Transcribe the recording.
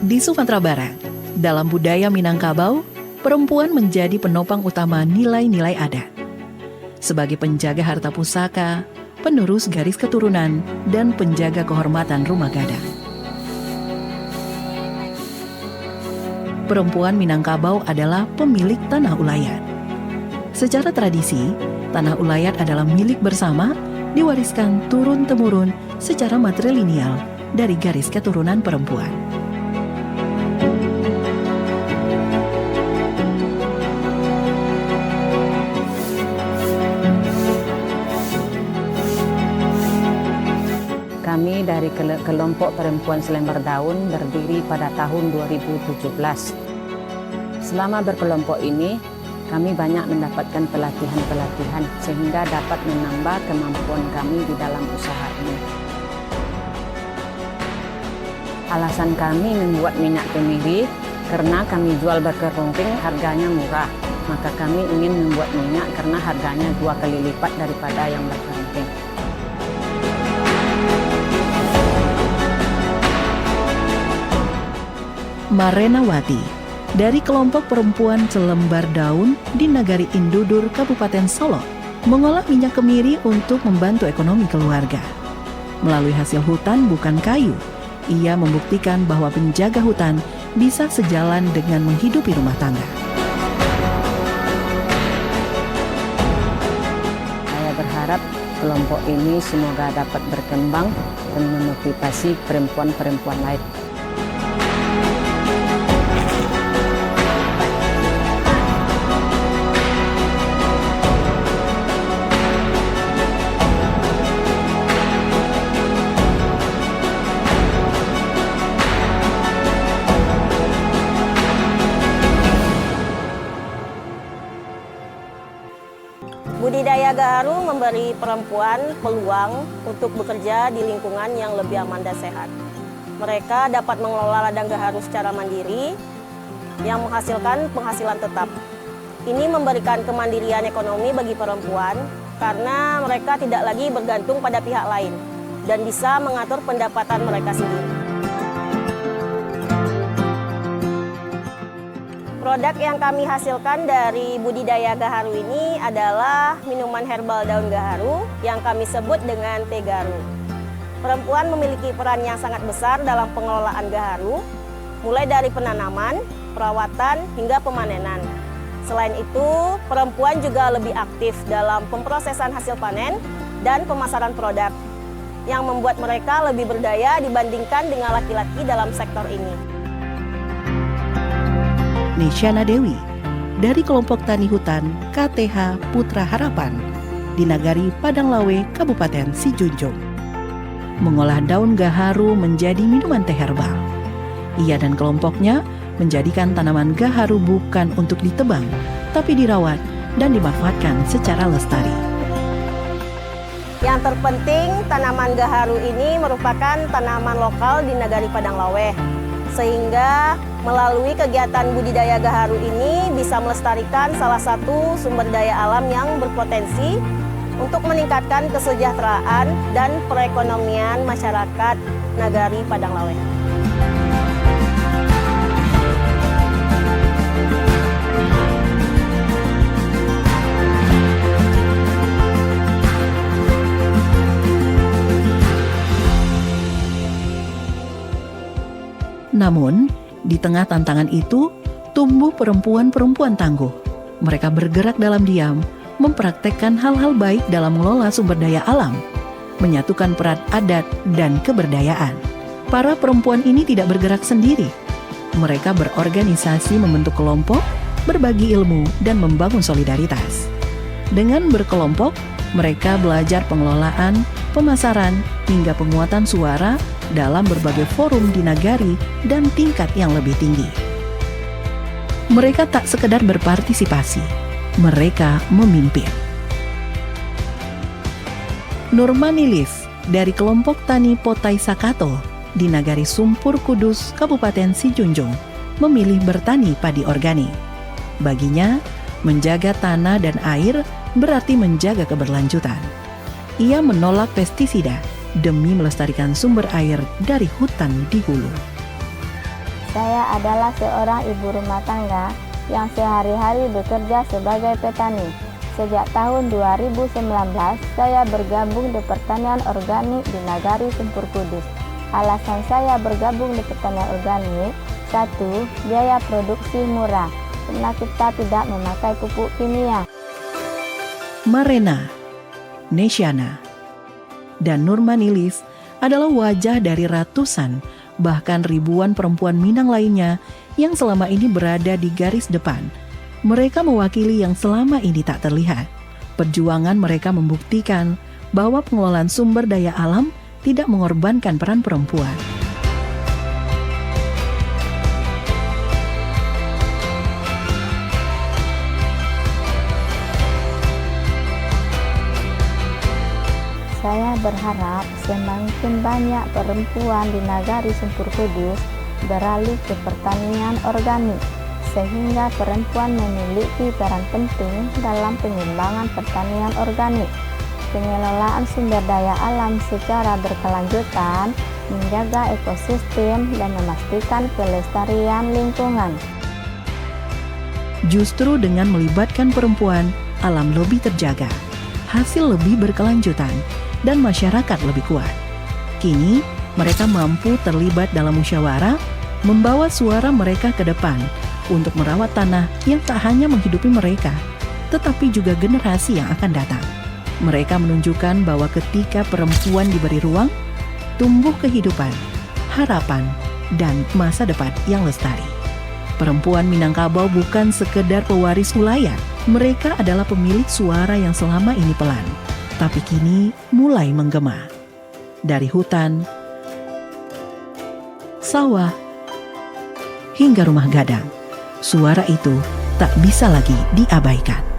Di Sumatera Barat, dalam budaya Minangkabau, perempuan menjadi penopang utama nilai-nilai adat. Sebagai penjaga harta pusaka, penerus garis keturunan, dan penjaga kehormatan rumah gadang. Perempuan Minangkabau adalah pemilik tanah ulayat. Secara tradisi, tanah ulayat adalah milik bersama, diwariskan turun-temurun secara matrilineal dari garis keturunan perempuan. Kami dari kelompok perempuan Selembar Daun berdiri pada tahun 2017. Selama berkelompok ini, kami banyak mendapatkan pelatihan-pelatihan sehingga dapat menambah kemampuan kami di dalam usaha ini. Alasan kami membuat minyak kemiri karena kami jual berkerongking harganya murah. Maka kami ingin membuat minyak karena harganya 2 kali lipat daripada yang berkerongking. Marenawati, dari kelompok perempuan Selembar Daun di Nagari Indudur, Kabupaten Solok, mengolah minyak kemiri untuk membantu ekonomi keluarga. Melalui hasil hutan bukan kayu, ia membuktikan bahwa penjaga hutan bisa sejalan dengan menghidupi rumah tangga. Saya berharap kelompok ini semoga dapat berkembang dan memotivasi perempuan-perempuan lain. Budidaya gaharu memberi perempuan peluang untuk bekerja di lingkungan yang lebih aman dan sehat. Mereka dapat mengelola ladang gaharu secara mandiri yang menghasilkan penghasilan tetap. Ini memberikan kemandirian ekonomi bagi perempuan karena mereka tidak lagi bergantung pada pihak lain dan bisa mengatur pendapatan mereka sendiri. Produk yang kami hasilkan dari budidaya gaharu ini adalah minuman herbal daun gaharu yang kami sebut dengan teh gaharu. Perempuan memiliki peran yang sangat besar dalam pengelolaan gaharu, mulai dari penanaman, perawatan, hingga pemanenan. Selain itu, perempuan juga lebih aktif dalam pemprosesan hasil panen dan pemasaran produk, yang membuat mereka lebih berdaya dibandingkan dengan laki-laki dalam sektor ini. Nesyana Dewi, dari kelompok tani hutan KTH Putra Harapan di Nagari Padanglawe, Kabupaten Sijunjung, mengolah daun gaharu menjadi minuman teh herbal. Ia dan kelompoknya menjadikan tanaman gaharu bukan untuk ditebang, tapi dirawat dan dimanfaatkan secara lestari. Yang terpenting, tanaman gaharu ini merupakan tanaman lokal di Nagari Padanglawe, sehingga melalui kegiatan budidaya gaharu ini bisa melestarikan salah satu sumber daya alam yang berpotensi untuk meningkatkan kesejahteraan dan perekonomian masyarakat Nagari Padanglawe. Namun, di tengah tantangan itu, tumbuh perempuan-perempuan tangguh. Mereka bergerak dalam diam, mempraktekkan hal-hal baik dalam mengelola sumber daya alam, menyatukan peran adat dan keberdayaan. Para perempuan ini tidak bergerak sendiri. Mereka berorganisasi membentuk kelompok, berbagi ilmu, dan membangun solidaritas. Dengan berkelompok, mereka belajar pengelolaan, pemasaran, hingga penguatan suara dalam berbagai forum di nagari dan tingkat yang lebih tinggi. Mereka tak sekedar berpartisipasi, mereka memimpin. Nurmani Liv dari kelompok tani Potai Sakato di Nagari Sumpur Kudus, Kabupaten Sijunjung, memilih bertani padi organik. Baginya, menjaga tanah dan air berarti menjaga keberlanjutan. Ia menolak pestisida demi melestarikan sumber air dari hutan di hulu. Saya adalah seorang ibu rumah tangga yang sehari-hari bekerja sebagai petani. Sejak tahun 2019, saya bergabung di pertanian organik di Nagari Sempur Kudus. Alasan saya bergabung di pertanian organik, 1. Biaya produksi murah, karena kita tidak memakai pupuk kimia. Marena, Nesiana, dan Nurmanilis adalah wajah dari ratusan, bahkan ribuan perempuan Minang lainnya yang selama ini berada di garis depan. Mereka mewakili yang selama ini tak terlihat. Perjuangan mereka membuktikan bahwa pengelolaan sumber daya alam tidak mengorbankan peran perempuan. Saya berharap semakin banyak perempuan di Nagari Sempur Kudus beralih ke pertanian organik, sehingga perempuan memiliki peran penting dalam pengembangan pertanian organik, pengelolaan sumber daya alam secara berkelanjutan, menjaga ekosistem, dan memastikan kelestarian lingkungan. Justru dengan melibatkan perempuan, alam lebih terjaga, hasil lebih berkelanjutan, dan masyarakat lebih kuat. Kini, mereka mampu terlibat dalam musyawarah, membawa suara mereka ke depan untuk merawat tanah yang tak hanya menghidupi mereka, tetapi juga generasi yang akan datang. Mereka menunjukkan bahwa ketika perempuan diberi ruang, tumbuh kehidupan, harapan, dan masa depan yang lestari. Perempuan Minangkabau bukan sekedar pewaris wilayah, mereka adalah pemilik suara yang selama ini pelan, tapi kini mulai menggema. Dari hutan, sawah, hingga rumah gadang, suara itu tak bisa lagi diabaikan.